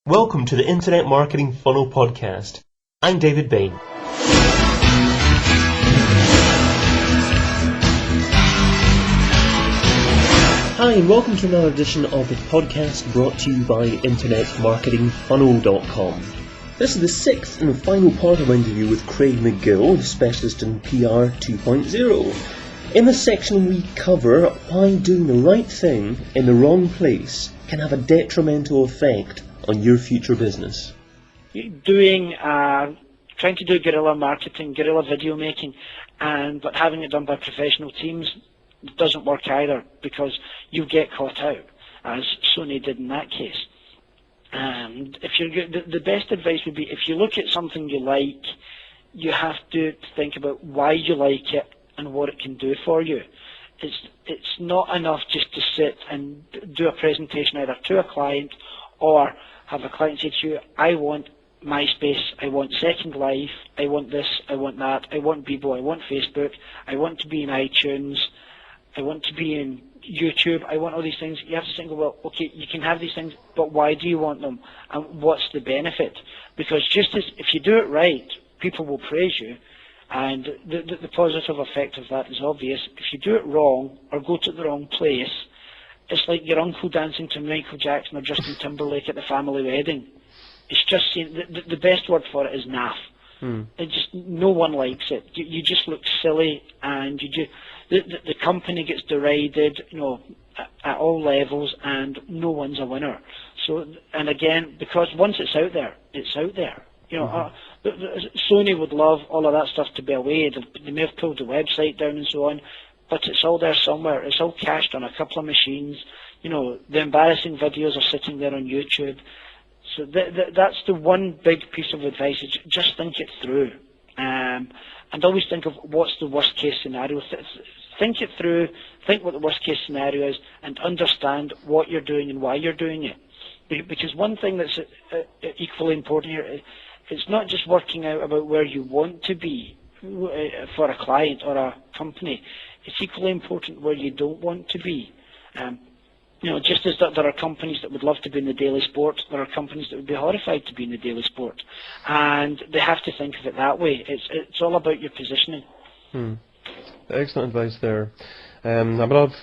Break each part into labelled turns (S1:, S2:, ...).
S1: Welcome to the Internet Marketing Funnel Podcast. I'm David Bain. Hi, and welcome to another edition of the podcast brought to you by InternetMarketingFunnel.com. This is the sixth and final part of our interview with Craig McGill, specialist in PR 2.0. In this section we cover why doing the right thing in the wrong place can have a detrimental effect on your future business.
S2: Trying to do guerrilla marketing, guerrilla video making, but having it done by professional teams doesn't work either, because you get caught out, as Sony did in that case. And if the best advice would be, if you look at something you like, you have to think about why you like it and what it can do for you. It's not enough just to sit and do a presentation either to a client or have a client say to you, I want MySpace, I want Second Life, I want this, I want that, I want Bebo, I want Facebook, I want to be in iTunes, I want to be in YouTube, I want all these things. You have to think, well, okay, you can have these things, but why do you want them? And what's the benefit? Because just as if you do it right, people will praise you, and the positive effect of that is obvious. If you do it wrong or go to the wrong place, it's like your uncle dancing to Michael Jackson or Justin Timberlake at the family wedding. It's just the best word for it is naff. It just, no one likes it. You just look silly, and the company gets derided, at all levels, and no one's a winner. So, and again, because once it's out there, it's out there. Sony would love all of that stuff to be away. They may have pulled the website down and so on, but it's all there somewhere. It's all cached on a couple of machines. The embarrassing videos are sitting there on YouTube. So that's the one big piece of advice, is just think it through. And always think of what's the worst case scenario. Think it through, think what the worst case scenario is, and understand what you're doing and why you're doing it. Because one thing that's equally important here, it's not just working out about where you want to be for a client or a company. It's equally important where you don't want to be. Just as there are companies that would love to be in the daily sport, there are companies that would be horrified to be in the daily sport. And they have to think of it that way. It's all about your positioning.
S1: Excellent advice there. I love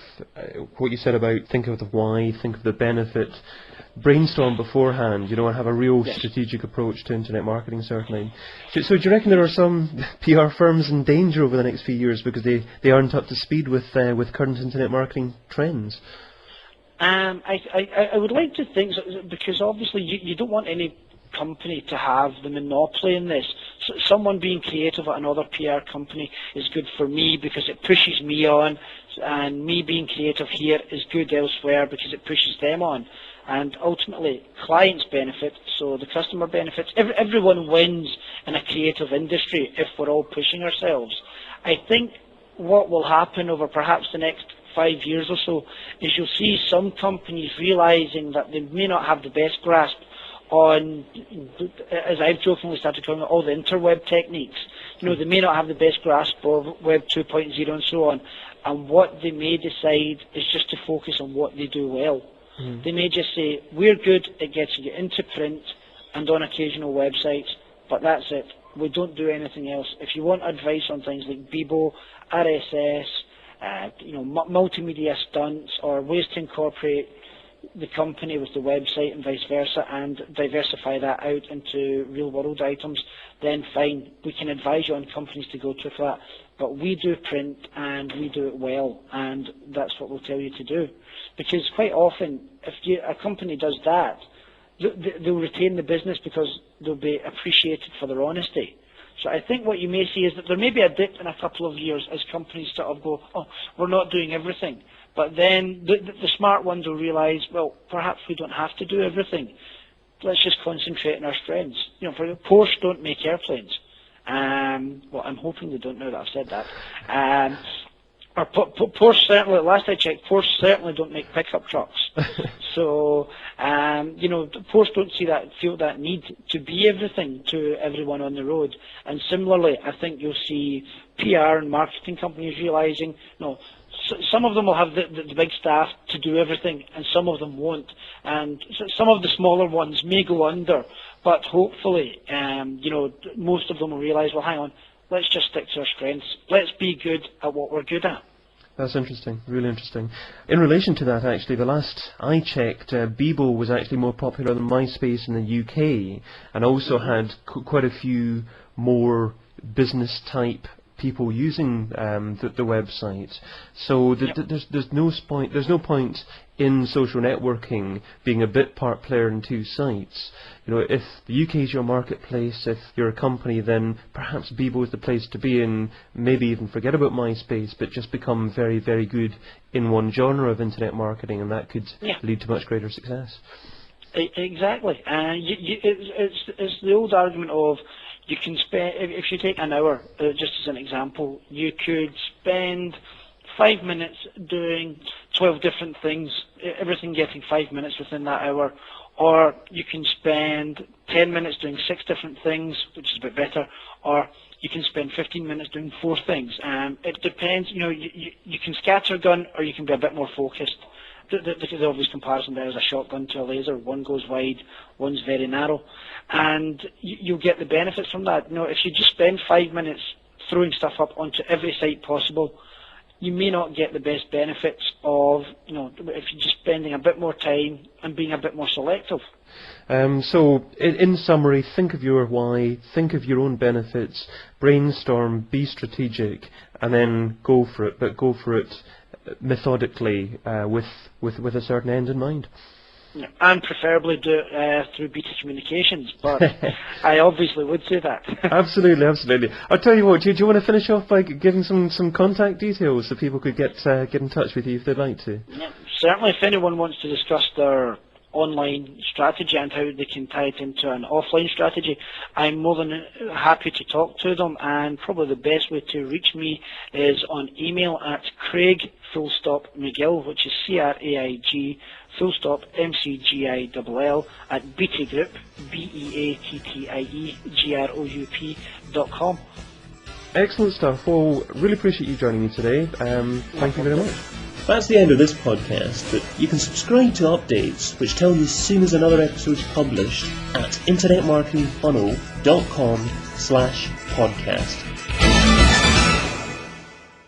S1: what you said about think of the why, think of the benefit, brainstorm beforehand, and have a real strategic approach to internet marketing, certainly. So do you reckon there are some PR firms in danger over the next few years because they aren't up to speed with current internet marketing trends?
S2: I would like to think so, because obviously you don't want any company to have the monopoly in this. So someone being creative at another PR company is good for me because it pushes me on, and me being creative here is good elsewhere because it pushes them on. And ultimately, clients benefit, so the customer benefits. Everyone wins in a creative industry if we're all pushing ourselves. I think what will happen over perhaps the next 5 years or so is you'll see some companies realizing that they may not have the best grasp on, as I've jokingly started calling it, all the interweb techniques. They may not have the best grasp of Web 2.0 and so on, and what they may decide is just to focus on what they do well. They may just say, we're good at getting it into print and on occasional websites, but that's it. We don't do anything else. If you want advice on things like Bebo, RSS, multimedia stunts, or ways to incorporate the company with the website and vice versa, and diversify that out into real-world items, then fine, we can advise you on companies to go to for that. But we do print, and we do it well, and that's what we'll tell you to do. Because quite often, if a company does that, they'll retain the business because they'll be appreciated for their honesty. So I think what you may see is that there may be a dip in a couple of years as companies sort of go, we're not doing everything. But then the smart ones will realise, well, perhaps we don't have to do everything. Let's just concentrate on our strengths. For Porsche don't make airplanes. Well, I'm hoping they don't now that I've said that. Or Porsche certainly, last I checked, Porsche certainly don't make pickup trucks. So, Porsche don't feel that need to be everything to everyone on the road. And similarly, I think you'll see PR and marketing companies realising, some of them will have the big staff to do everything, and some of them won't. And some of the smaller ones may go under, but hopefully, most of them will realise, well, hang on, let's just stick to our strengths. Let's be good at what we're good at.
S1: That's interesting, really interesting. In relation to that, actually, the last I checked, Bebo was actually more popular than MySpace in the UK, and also had quite a few more business-type people using the website. So there's no point in social networking being a bit part player in two sites. If the UK is your marketplace, if you're a company, then perhaps Bebo is the place to be in. Maybe even forget about MySpace, but just become very, very good in one genre of internet marketing, and that could lead to much greater success.
S2: Exactly. It's the old argument of, you can spend, if you take an hour, just as an example, you could spend 5 minutes doing 12 different things, everything getting 5 minutes within that hour, or you can spend 10 minutes doing 6 different things, which is a bit better, or you can spend 15 minutes doing 4 things. It depends, you can scattergun, or you can be a bit more focused. The obvious comparison there is a shotgun to a laser. One goes wide, one's very narrow, and you'll get the benefits from that. If you just spend 5 minutes throwing stuff up onto every site possible, you may not get the best benefits of, if you're just spending a bit more time and being a bit more selective.
S1: So, in summary, think of your why, think of your own benefits, brainstorm, be strategic, and then go for it. But go for it methodically, with a certain end in mind.
S2: And preferably do it through beta communications, but I obviously would say that. Absolutely,
S1: absolutely. I'll tell you what, do you want to finish off by giving some contact details so people could get in touch with you if they'd like to?
S2: Yeah, certainly, if anyone wants to discuss their online strategy and how they can tie it into an offline strategy, I'm more than happy to talk to them, and probably the best way to reach me is on email at Craig_McGill, which is CRAIG MCGILL at Beattygroup, BEATTIEGROUP.com.
S1: Excellent stuff. Well, really appreciate you joining me today. Thank you very much.
S3: That's the end of this podcast, but you can subscribe to updates which tell you as soon as another episode is published at internetmarketingfunnel.com/podcast.